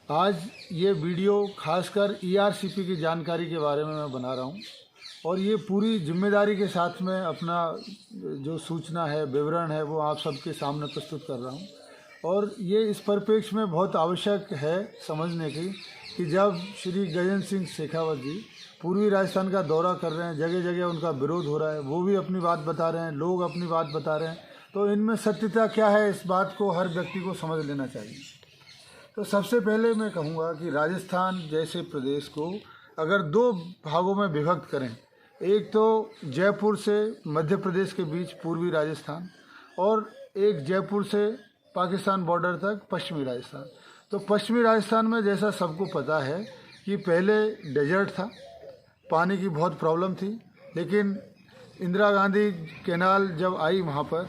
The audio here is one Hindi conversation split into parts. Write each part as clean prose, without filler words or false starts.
आज ये वीडियो खासकर ईआरसीपी की जानकारी के बारे में मैं बना रहा हूँ और ये पूरी जिम्मेदारी के साथ में अपना जो सूचना है, विवरण है, वो आप सबके सामने प्रस्तुत कर रहा हूँ। और ये इस परिप्रेक्ष्य में बहुत आवश्यक है समझने की कि जब श्री गजेंद्र सिंह शेखावत जी पूर्वी राजस्थान का दौरा कर रहे हैं, जगह जगह उनका विरोध हो रहा है, वो भी अपनी बात बता रहे हैं, लोग अपनी बात बता रहे हैं, तो इनमें सत्यता क्या है, इस बात को हर व्यक्ति को समझ लेना चाहिए। तो सबसे पहले मैं कहूँगा कि राजस्थान जैसे प्रदेश को अगर दो भागों में विभक्त करें, एक तो जयपुर से मध्य प्रदेश के बीच पूर्वी राजस्थान और एक जयपुर से पाकिस्तान बॉर्डर तक पश्चिमी राजस्थान। तो पश्चिमी राजस्थान में जैसा सबको पता है कि पहले डेजर्ट था, पानी की बहुत प्रॉब्लम थी, लेकिन इंदिरा गांधी कैनाल जब आई वहाँ पर,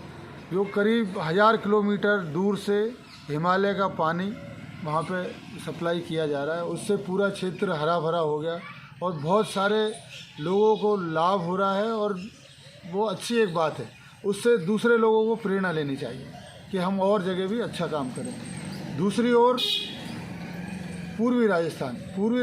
जो करीब 1000 किलोमीटर दूर से हिमालय का पानी वहाँ पे सप्लाई किया जा रहा है, उससे पूरा क्षेत्र हरा भरा हो गया और बहुत सारे लोगों को लाभ हो रहा है और वो अच्छी एक बात है। उससे दूसरे लोगों को प्रेरणा लेनी चाहिए कि हम और जगह भी अच्छा काम करें। दूसरी ओर पूर्वी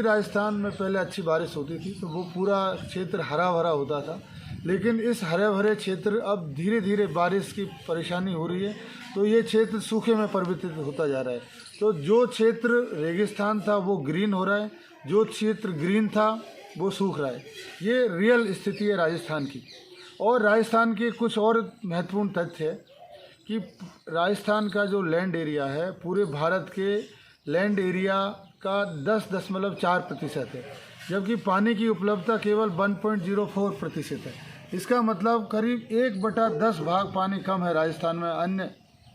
राजस्थान में पहले अच्छी बारिश होती थी तो वो पूरा क्षेत्र हरा भरा होता था, लेकिन इस हरे भरे क्षेत्र अब धीरे धीरे बारिश की परेशानी हो रही है, तो ये क्षेत्र सूखे में परिवर्तित होता जा रहा है। तो जो क्षेत्र रेगिस्तान था वो ग्रीन हो रहा है, जो क्षेत्र ग्रीन था वो सूख रहा है। ये रियल स्थिति है राजस्थान की। और राजस्थान के कुछ और महत्वपूर्ण तथ्य है कि राजस्थान का जो लैंड एरिया है पूरे भारत के लैंड एरिया का 10.4% है, जबकि पानी की उपलब्धता केवल 1.04% है। इसका मतलब करीब 1/10 भाग पानी कम है राजस्थान में अन्य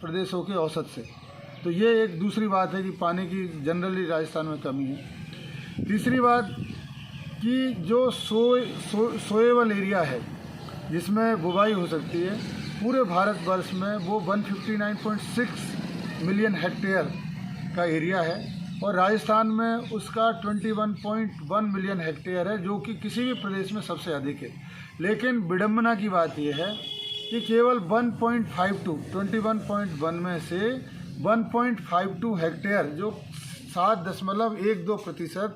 प्रदेशों के औसत से। तो ये एक दूसरी बात है कि पानी की जनरली राजस्थान में कमी है। तीसरी बात कि जो सोएबल एरिया है जिसमें बुवाई हो सकती है पूरे भारतवर्ष में वो 159.6 मिलियन हेक्टेयर का एरिया है और राजस्थान में उसका 21.1 मिलियन हेक्टेयर है, जो कि किसी भी प्रदेश में सबसे अधिक है। लेकिन विडंबना की बात यह है कि केवल 21.1 में से 1.52 हेक्टेयर जो 7.12%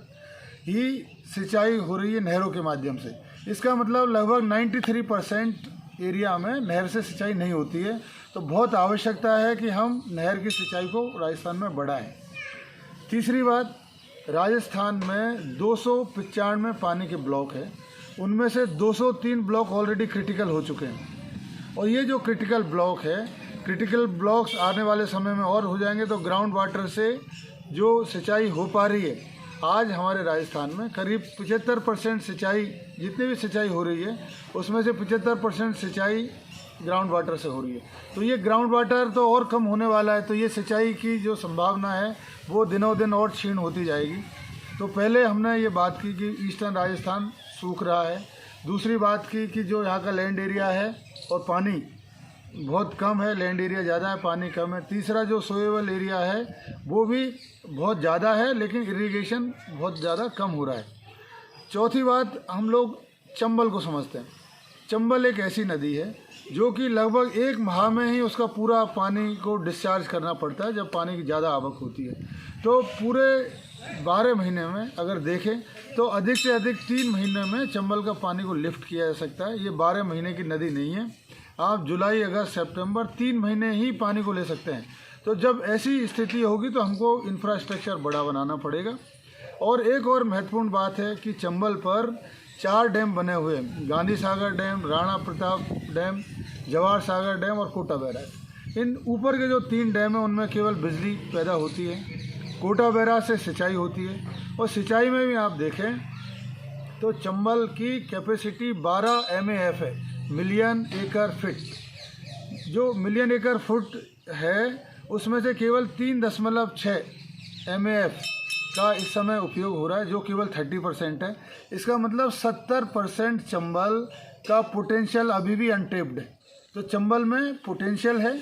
ही सिंचाई हो रही है नहरों के माध्यम से। इसका मतलब लगभग 93% एरिया में नहर से सिंचाई नहीं होती है। तो बहुत आवश्यकता है कि हम नहर की सिंचाई को राजस्थान में बढ़ाएं। तीसरी बात, राजस्थान में 295 पानी के ब्लॉक है, उनमें से 203 ब्लॉक ऑलरेडी क्रिटिकल हो चुके हैं। और ये जो क्रिटिकल ब्लॉक्स आने वाले समय में और हो जाएंगे। तो ग्राउंड वाटर से जो सिंचाई हो पा रही है आज हमारे राजस्थान में करीब 75% सिंचाई, जितनी भी सिंचाई हो रही है उसमें से 75% सिंचाई ग्राउंड वाटर से हो रही है। तो ये ग्राउंड वाटर तो और कम होने वाला है, तो ये सिंचाई की जो संभावना है वो दिनों दिन और क्षीण होती जाएगी। तो पहले हमने ये बात की कि ईस्टर्न राजस्थान सूख रहा है। दूसरी बात की कि जो यहाँ का लैंड एरिया है और पानी बहुत कम है, लैंड एरिया ज़्यादा है, पानी कम है। तीसरा जो सोएबल एरिया है वो भी बहुत ज़्यादा है, लेकिन इरिगेशन बहुत ज़्यादा कम हो रहा है। चौथी बात, हम लोग चंबल को समझते हैं। चंबल एक ऐसी नदी है जो कि लगभग 1 माह में ही उसका पूरा पानी को डिस्चार्ज करना पड़ता है जब पानी की ज़्यादा आवक होती है। तो पूरे 12 महीने में अगर देखें तो अधिक से अधिक 3 महीने में चंबल का पानी को लिफ्ट किया जा सकता है। ये 12 महीने की नदी नहीं है, आप जुलाई, अगस्त, सितंबर 3 महीने ही पानी को ले सकते हैं। तो जब ऐसी स्थिति होगी तो हमको इंफ्रास्ट्रक्चर बड़ा बनाना पड़ेगा। और एक और महत्वपूर्ण बात है कि चंबल पर 4 डैम बने हुए हैं, Gandhi Sagar dam, Rana Pratap dam, Jawahar Sagar dam और कोटा बैराज। इन ऊपर के जो 3 डैम हैं उनमें केवल बिजली पैदा होती है, कोटा बैराज से सिंचाई होती है। और सिंचाई में भी आप देखें तो चंबल की कैपेसिटी 12 MAF है, मिलियन एकड़ फीट। जो मिलियन एकड़ फुट है उसमें से केवल 3.6 MAF का इस समय उपयोग हो रहा है, जो केवल 30% है। इसका मतलब 70% चंबल का पोटेंशियल अभी भी अनटेप्ड है। तो चंबल में पोटेंशियल है,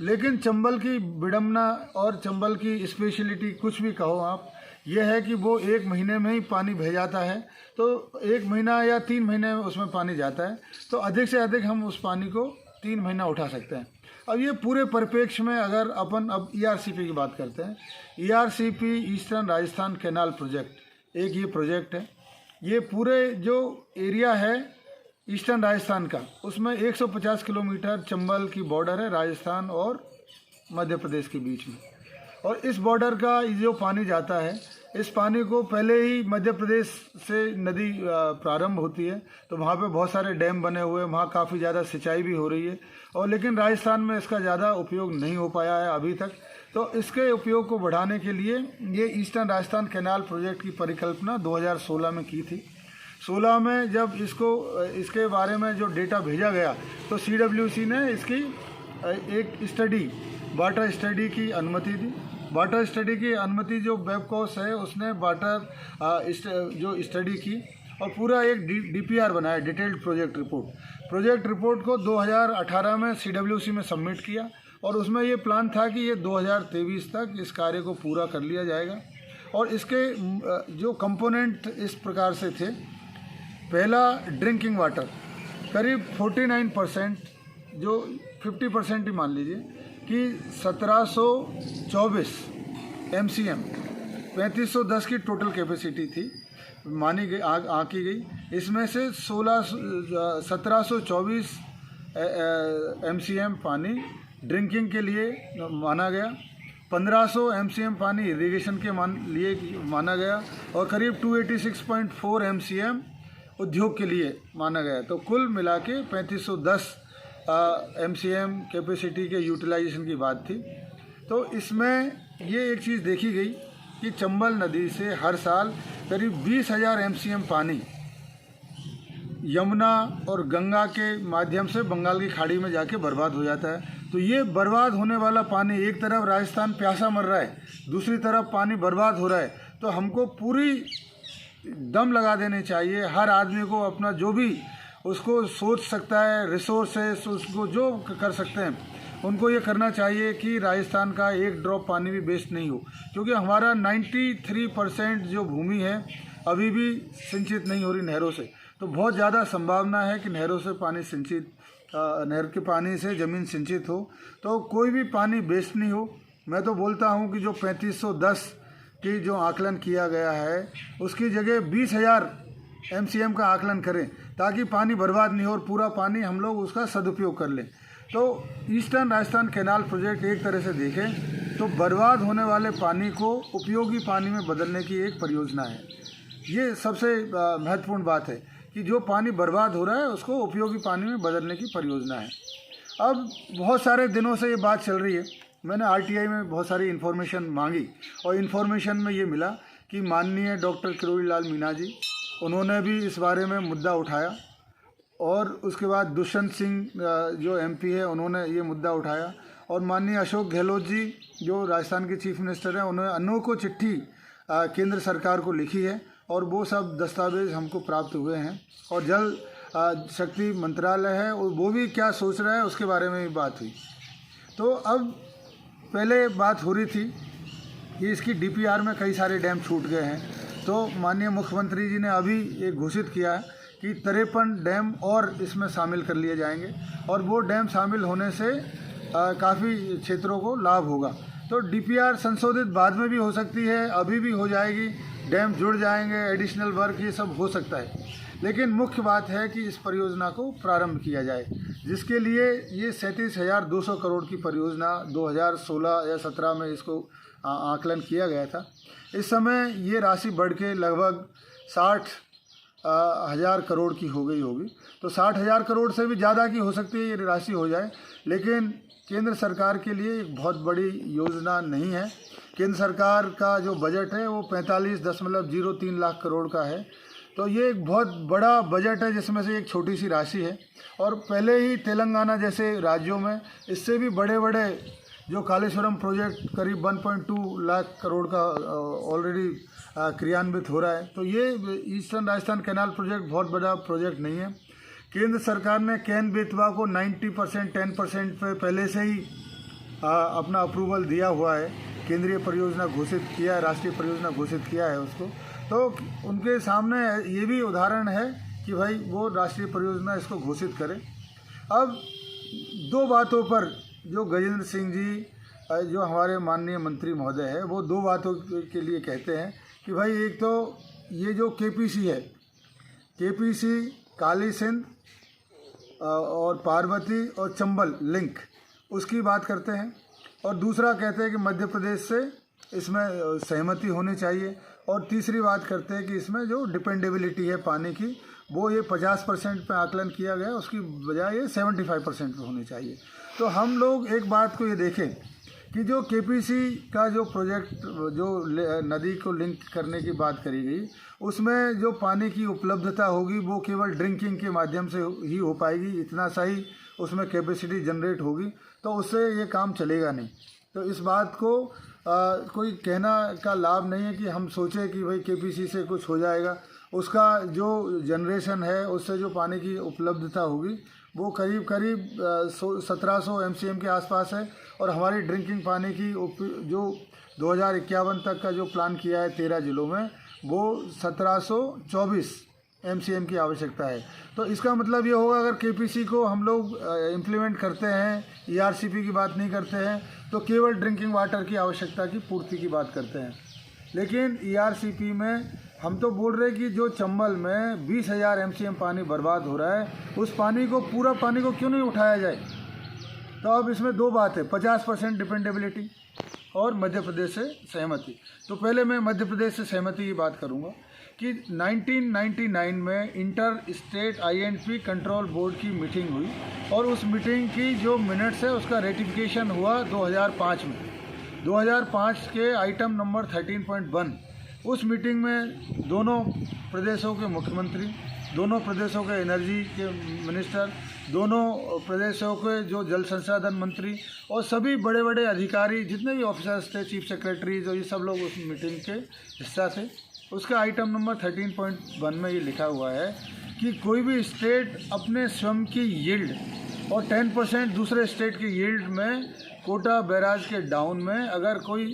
लेकिन चंबल की विडंबना और चंबल की स्पेशलिटी कुछ भी कहो आप, यह है कि वो 1 महीने में ही पानी बह जाता है। तो 1 महीना या 3 महीने में उसमें पानी जाता है, तो अधिक से अधिक हम उस पानी को 3 महीना उठा सकते हैं। अब ये पूरे परिप्रेक्ष्य में अगर अपन अब ईआरसीपी की बात करते हैं, ERCP eastern Rajasthan canal project एक ये प्रोजेक्ट है। ये पूरे जो एरिया है ईस्टर्न राजस्थान का, उसमें 150 किलोमीटर चंबल की बॉर्डर है राजस्थान और मध्य प्रदेश के बीच में। और इस बॉर्डर का जो पानी जाता है, इस पानी को पहले ही मध्य प्रदेश से नदी प्रारंभ होती है, तो वहाँ पे बहुत सारे डैम बने हुए हैं, वहाँ काफ़ी ज़्यादा सिंचाई भी हो रही है। और लेकिन राजस्थान में इसका ज़्यादा उपयोग नहीं हो पाया है अभी तक। तो इसके उपयोग को बढ़ाने के लिए ये ईस्टर्न राजस्थान कैनाल प्रोजेक्ट की परिकल्पना 2016 में की थी। 16 में जब इसके बारे में जो डेटा भेजा गया, तो CWC ने इसकी एक स्टडी, वाटर स्टडी की अनुमति दी। वाटर स्टडी की अनुमति जो वेबकोस है उसने वाटर जो स्टडी की और पूरा एक DPR बनाया, डिटेल्ड प्रोजेक्ट रिपोर्ट को 2018 में CWC में सबमिट किया। और उसमें ये प्लान था कि ये 2023 तक इस कार्य को पूरा कर लिया जाएगा। और इसके जो कंपोनेंट इस प्रकार से थे, पहला ड्रिंकिंग वाटर करीब 49%, जो 50% ही मान लीजिए कि 1724 MCM 3510 की टोटल कैपेसिटी थी, मानी गई आंकी गई। इसमें से 1724 MCM पानी ड्रिंकिंग के लिए माना गया, 1500 MCM पानी इरिगेशन के लिए माना गया और करीब 286.4 MCM उद्योग के लिए माना गया। तो कुल मिला के 3510 MCM कैपेसिटी के यूटिलाइजेशन की बात थी। तो इसमें ये एक चीज़ देखी गई कि चंबल नदी से हर साल करीब 20,000 MCM पानी यमुना और गंगा के माध्यम से बंगाल की खाड़ी में जाके बर्बाद हो जाता है। तो ये बर्बाद होने वाला पानी, एक तरफ राजस्थान प्यासा मर रहा है, दूसरी तरफ पानी बर्बाद हो रहा है, तो हमको पूरी दम लगा देने चाहिए। हर आदमी को अपना जो भी उसको सोच सकता है, रिसोर्सेस उसको जो कर सकते हैं, उनको ये करना चाहिए कि राजस्थान का एक ड्रॉप पानी भी वेस्ट नहीं हो। क्योंकि हमारा 93% जो भूमि है अभी भी सिंचित नहीं हो रही नहरों से। तो बहुत ज़्यादा संभावना है कि नहरों से पानी नहर के पानी से ज़मीन सिंचित हो, तो कोई भी पानी वेस्ट नहीं हो। मैं तो बोलता हूँ कि जो 3510 की जो आकलन किया गया है, उसकी जगह 20,000 MCM का आकलन करें, ताकि पानी बर्बाद नहीं हो और पूरा पानी हम लोग उसका सदुपयोग कर लें। तो ईस्टर्न राजस्थान कैनाल प्रोजेक्ट एक तरह से देखें तो बर्बाद होने वाले पानी को उपयोगी पानी में बदलने की एक परियोजना है। ये सबसे महत्वपूर्ण बात है कि जो पानी बर्बाद हो रहा है उसको उपयोगी पानी में बदलने की परियोजना है। अब बहुत सारे दिनों से ये बात चल रही है, मैंने RTI में बहुत सारी इन्फॉर्मेशन मांगी और इन्फॉर्मेशन में ये मिला कि माननीय डॉक्टर किरोड़ी लाल मीणा जी, उन्होंने भी इस बारे में मुद्दा उठाया। और उसके बाद दुष्यंत सिंह जो MP है, उन्होंने ये मुद्दा उठाया। और माननीय अशोक गहलोत जी जो राजस्थान के चीफ मिनिस्टर हैं, उन्होंने अनोखी चिट्ठी केंद्र सरकार को लिखी है और वो सब दस्तावेज हमको प्राप्त हुए हैं। और जल शक्ति मंत्रालय है, वो भी क्या सोच रहा है उसके बारे में भी बात हुई। तो अब पहले बात हो रही थी कि इसकी DPR में कई सारे डैम छूट गए हैं, तो माननीय मुख्यमंत्री जी ने अभी ये घोषित किया है कि 53 डैम और इसमें शामिल कर लिए जाएंगे और वो डैम शामिल होने से काफ़ी क्षेत्रों को लाभ होगा। तो DPR संशोधित बाद में भी हो सकती है, अभी भी हो जाएगी, डैम जुड़ जाएंगे, एडिशनल वर्क ये सब हो सकता है। लेकिन मुख्य बात है कि इस परियोजना को प्रारंभ किया जाए, जिसके लिए ये 37,200 करोड़ की परियोजना 2016 या 17 में इसको आकलन किया गया था। इस समय ये राशि बढ़ के लगभग 60,000 करोड़ की हो गई होगी। तो 60,000 करोड़ से भी ज़्यादा की हो सकती है ये राशि हो जाए, लेकिन केंद्र सरकार के लिए एक बहुत बड़ी योजना नहीं है। केंद्र सरकार का जो बजट है वो 45.03 लाख करोड़ का है। तो ये एक बहुत बड़ा बजट है जिसमें से एक छोटी सी राशि है। और पहले ही तेलंगाना जैसे राज्यों में इससे भी बड़े बड़े जो कालेश्वरम प्रोजेक्ट करीब 1.2 लाख करोड़ का ऑलरेडी क्रियान्वित हो रहा है। तो ये ईस्टर्न राजस्थान कैनाल प्रोजेक्ट बहुत बड़ा प्रोजेक्ट नहीं है। केंद्र सरकार ने कैन बेतवा को 90% 10% पे पहले से ही अपना अप्रूवल दिया हुआ है, केंद्रीय परियोजना घोषित किया है, राष्ट्रीय परियोजना घोषित किया है उसको। तो उनके सामने ये भी उदाहरण है कि भाई वो राष्ट्रीय परियोजना इसको घोषित करें। अब दो बातों पर जो गजेंद्र सिंह जी जो हमारे माननीय मंत्री महोदय है, वो दो बातों के लिए कहते हैं कि भाई एक तो ये जो केपीसी है, केपीसी काली सिंध और पार्वती और चंबल लिंक, उसकी बात करते हैं। और दूसरा कहते हैं कि मध्य प्रदेश से इसमें सहमति होनी चाहिए। और तीसरी बात करते हैं कि इसमें जो डिपेंडेबिलिटी है पानी की, वो ये 50% पे आकलन किया गया, उसकी बजाय ये 75% पे होनी चाहिए। तो हम लोग एक बात को ये देखें कि जो केपीसी का जो प्रोजेक्ट, जो नदी को लिंक करने की बात करी गई, उसमें जो पानी की उपलब्धता होगी वो केवल ड्रिंकिंग के माध्यम से ही हो पाएगी, इतना सा ही उसमें कैपेसिटी जनरेट होगी, तो उससे ये काम चलेगा नहीं। तो इस बात को कोई कहना का लाभ नहीं है कि हम सोचें कि भाई केपीसी से कुछ हो जाएगा। उसका जो जनरेशन है, उससे जो पानी की उपलब्धता होगी वो करीब 1700 MCM के आसपास है। और हमारी ड्रिंकिंग पानी की जो 2051 तक का जो प्लान किया है 13 जिलों में, वो 1724 MCM की आवश्यकता है। तो इसका मतलब ये होगा, अगर केपीसी को हम लोग इम्प्लीमेंट करते हैं, ERCP की बात नहीं करते हैं, तो केवल ड्रिंकिंग वाटर की आवश्यकता की पूर्ति की बात करते हैं। लेकिन ERCP में हम तो बोल रहे हैं कि जो चंबल में 20,000 MCM पानी बर्बाद हो रहा है, उस पानी को, पूरा पानी को क्यों नहीं उठाया जाए। तो अब इसमें दो बात है, 50% डिपेंडेबिलिटी और मध्य प्रदेश से सहमति। तो पहले मैं मध्य प्रदेश से सहमति की बात करूंगा कि 1999 में inter state INP control board की मीटिंग हुई, और उस मीटिंग की जो मिनट्स है उसका रेटिफिकेशन हुआ 2005 में। 2005 के आइटम नंबर 13.1, उस मीटिंग में दोनों प्रदेशों के मुख्यमंत्री, दोनों प्रदेशों के एनर्जी के मिनिस्टर, दोनों प्रदेशों के जो जल संसाधन मंत्री और सभी बड़े बड़े अधिकारी, जितने भी ऑफिसर्स थे, चीफ सेक्रेटरी, जो ये सब लोग उस मीटिंग के हिस्सा थे। उसका आइटम नंबर 13.1 में ये लिखा हुआ है कि कोई भी स्टेट अपने स्वयं की यील्ड और 10% दूसरे स्टेट की यील्ड में कोटा बैराज के डाउन में अगर कोई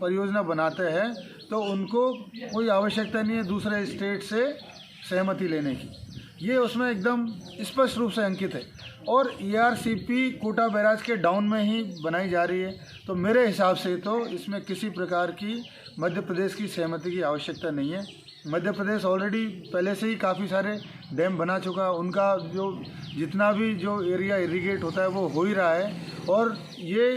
परियोजना बनाते हैं, तो उनको कोई आवश्यकता नहीं है दूसरे स्टेट से सहमति लेने की। ये उसमें एकदम स्पष्ट रूप से अंकित है। और ERCP कोटा बैराज के डाउन में ही बनाई जा रही है। तो मेरे हिसाब से तो इसमें किसी प्रकार की मध्य प्रदेश की सहमति की आवश्यकता नहीं है। मध्य प्रदेश ऑलरेडी पहले से ही काफ़ी सारे डैम बना चुका है, उनका जो जितना भी जो एरिया इरीगेट होता है वो हो ही रहा है। और ये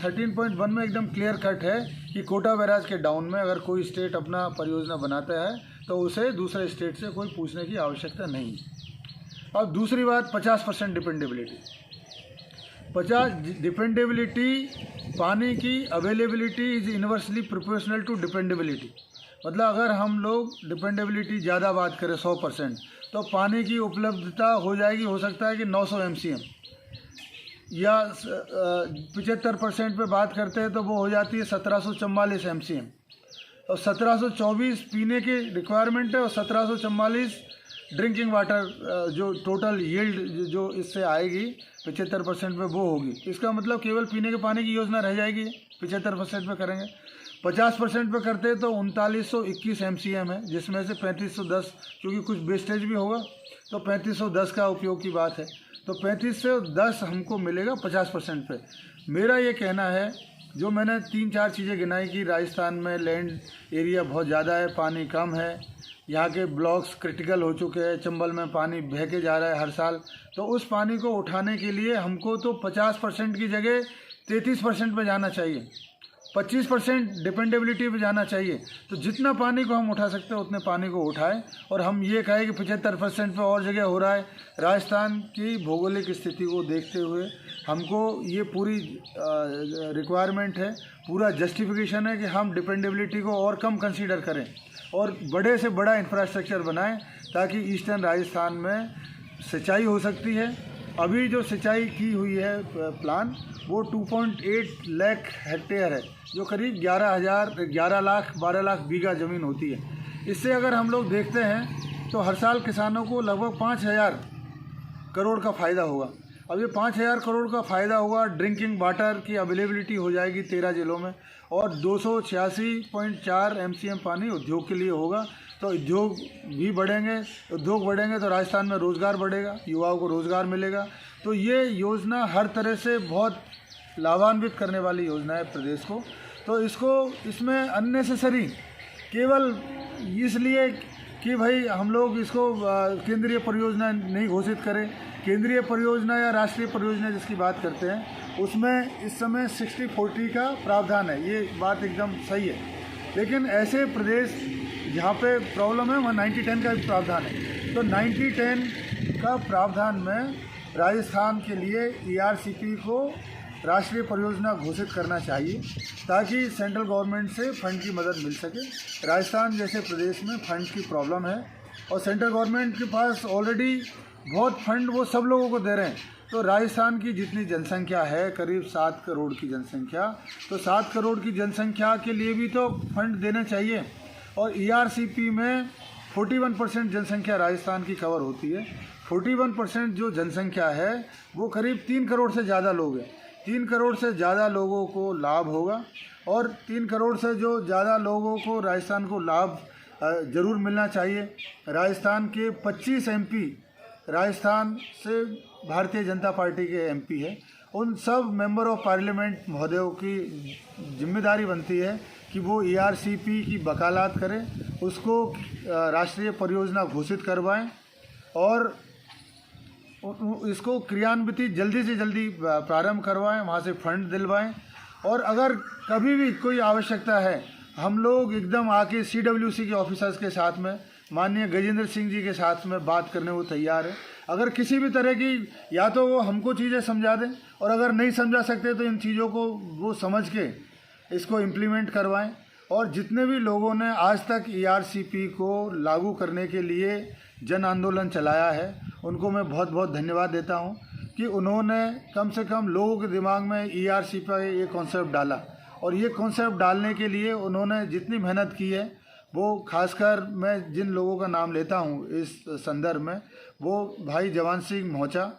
13.1 में एकदम क्लियर कट है कि कोटा बैराज के डाउन में अगर कोई स्टेट अपना परियोजना बनाता है, तो उसे दूसरे स्टेट से कोई पूछने की आवश्यकता नहीं। अब दूसरी बात, 50% डिपेंडेबिलिटी। 50 डिपेंडेबिलिटी, पानी की availability is inversely proportional to dependability. मतलब अगर हम लोग डिपेंडेबिलिटी ज़्यादा बात करें 100%, तो पानी की उपलब्धता हो जाएगी, हो सकता है कि 900 MCM, या 75% पे बात करते हैं तो वो हो जाती है 1744 MCM। और 1724 पीने की रिक्वायरमेंट है और 1744 ड्रिंकिंग वाटर जो टोटल यील्ड जो इससे आएगी 75% पे वो होगी। इसका मतलब केवल पीने के पानी की योजना रह जाएगी 75% पे करेंगे। 50% पे करते हैं तो 3921 MCM है, जिसमें से 3510, क्योंकि कुछ वेस्टेज भी होगा, तो 3510 का उपयोग की बात है। तो 3510 हमको मिलेगा 50% पे। मेरा ये कहना है, जो मैंने 3-4 चीज़ें गिनाई कि राजस्थान में लैंड एरिया बहुत ज़्यादा है, पानी कम है, यहाँ के ब्लॉक्स क्रिटिकल हो चुके हैं, चंबल में पानी बह के जा रहा है हर साल, तो उस पानी को उठाने के लिए हमको तो 50% की जगह 33% पे जाना चाहिए, 25% डिपेंडेबिलिटी पे जाना चाहिए। तो जितना पानी को हम उठा सकते हैं उतने पानी को उठाएं। और हम ये कहें कि 75% पे और जगह हो रहा है। राजस्थान की भौगोलिक स्थिति को देखते हुए हमको ये पूरी रिक्वायरमेंट है, पूरा जस्टिफिकेशन है कि हम डिपेंडेबिलिटी को और कम कंसीडर करें और बड़े से बड़ा इंफ्रास्ट्रक्चर बनाएं, ताकि ईस्टर्न राजस्थान में सिंचाई हो सकती है। अभी जो सिंचाई की हुई है प्लान, वो 2.8 लाख हेक्टेयर है, जो करीब 11 लाख 12 लाख बीघा ज़मीन होती है। इससे अगर हम लोग देखते हैं तो हर साल किसानों को लगभग 5,000 करोड़ का फ़ायदा होगा। अब ये 5,000 करोड़ का फ़ायदा होगा, ड्रिंकिंग वाटर की अवेलेबिलिटी हो जाएगी 13 जिलों में, और 286.4 MCM पानी उद्योग के लिए होगा। तो उद्योग भी बढ़ेंगे, उद्योग बढ़ेंगे तो राजस्थान में रोज़गार बढ़ेगा, युवाओं को रोज़गार मिलेगा। तो ये योजना हर तरह से बहुत लाभान्वित करने वाली योजना है प्रदेश को। तो इसमें अननेसेसरी केवल इसलिए कि भाई हम लोग इसको केंद्रीय परियोजना नहीं घोषित करें, केंद्रीय परियोजना या राष्ट्रीय परियोजना जिसकी बात करते हैं उसमें इस समय 60-40 का प्रावधान है, ये बात एकदम सही है। लेकिन ऐसे प्रदेश जहाँ पे प्रॉब्लम है वहाँ 90-10 का भी प्रावधान है। तो 90-10 का प्रावधान में राजस्थान के लिए ERCP को राष्ट्रीय परियोजना घोषित करना चाहिए ताकि सेंट्रल गवर्नमेंट से फंड की मदद मिल सके। राजस्थान जैसे प्रदेश में फंड की प्रॉब्लम है और सेंट्रल गवर्नमेंट के पास ऑलरेडी बहुत फंड वो सब लोगों को दे रहे हैं। तो राजस्थान की जितनी जनसंख्या है करीब 7 करोड़ की जनसंख्या, तो 7 करोड़ की जनसंख्या के लिए भी तो फंड देने चाहिए। और ERCP में 41% जनसंख्या राजस्थान की कवर होती है। 41% जो जनसंख्या है वो करीब 3 करोड़ से ज़्यादा लोग हैं। 3 करोड़ से ज़्यादा लोगों को लाभ होगा और 3 करोड़ से जो ज़्यादा लोगों को राजस्थान को लाभ ज़रूर मिलना चाहिए। राजस्थान के 25 MP राजस्थान से भारतीय जनता पार्टी के MP है। उन सब मेंबर ऑफ पार्लियामेंट महोदयों की जिम्मेदारी बनती है कि वो ERCP की वकालत करें, उसको राष्ट्रीय परियोजना घोषित करवाएं और इसको क्रियान्वित जल्दी से जल्दी प्रारंभ करवाएं, वहाँ से फंड दिलवाएं। और अगर कभी भी कोई आवश्यकता है हम लोग एकदम आके CWC के ऑफिसर्स के साथ में माननीय गजेंद्र सिंह जी के साथ में बात करने वो तैयार है। अगर किसी भी तरह की या तो वो हमको चीज़ें समझा दें और अगर नहीं समझा सकते तो इन चीज़ों को वो समझ के इसको इम्प्लीमेंट करवाएं। और जितने भी लोगों ने आज तक ERCP को लागू करने के लिए जन आंदोलन चलाया है उनको मैं बहुत बहुत धन्यवाद देता हूं कि उन्होंने कम से कम लोगों के दिमाग में ERCP का ये कॉन्सेप्ट डाला। और ये कॉन्सेप्ट डालने के लिए उन्होंने जितनी मेहनत की है वो खासकर मैं जिन लोगों का नाम लेता हूँ इस संदर्भ में वो भाई जवान सिंह मोचा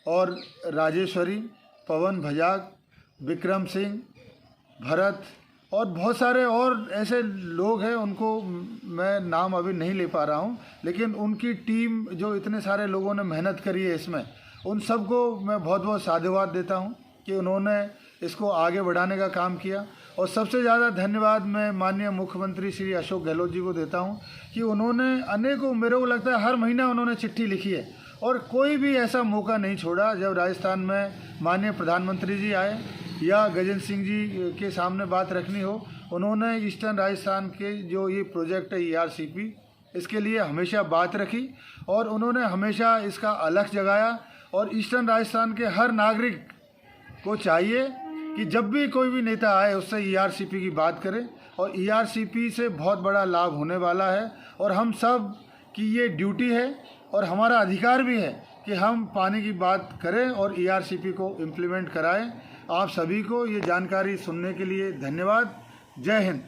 और राजेश्वरी, पवन भजाग, विक्रम सिंह, भरत और बहुत सारे और ऐसे लोग हैं उनको मैं नाम अभी नहीं ले पा रहा हूँ। लेकिन उनकी टीम जो इतने सारे लोगों ने मेहनत करी है इसमें, उन सबको मैं बहुत बहुत साधुवाद देता हूँ कि उन्होंने इसको आगे बढ़ाने का काम किया। और सबसे ज़्यादा धन्यवाद मैं माननीय मुख्यमंत्री श्री अशोक गहलोत जी को देता हूँ कि उन्होंने अनेकों, मेरे को लगता है हर महीना उन्होंने चिट्ठी लिखी है और कोई भी ऐसा मौका नहीं छोड़ा जब राजस्थान में माननीय प्रधानमंत्री जी आए या गजेंद्र सिंह जी के सामने बात रखनी हो। उन्होंने ईस्टर्न राजस्थान के जो ये प्रोजेक्ट है ERCP, इसके लिए हमेशा बात रखी और उन्होंने हमेशा इसका अलख जगाया। और ईस्टर्न राजस्थान के हर नागरिक को चाहिए कि जब भी कोई भी नेता आए उससे ERCP की बात करें और ERCP से बहुत बड़ा लाभ होने वाला है। और हम सब की ये ड्यूटी है और हमारा अधिकार भी है कि हम पानी की बात करें और ERCP को इम्प्लीमेंट कराएं। आप सभी को ये जानकारी सुनने के लिए धन्यवाद। जय हिंद।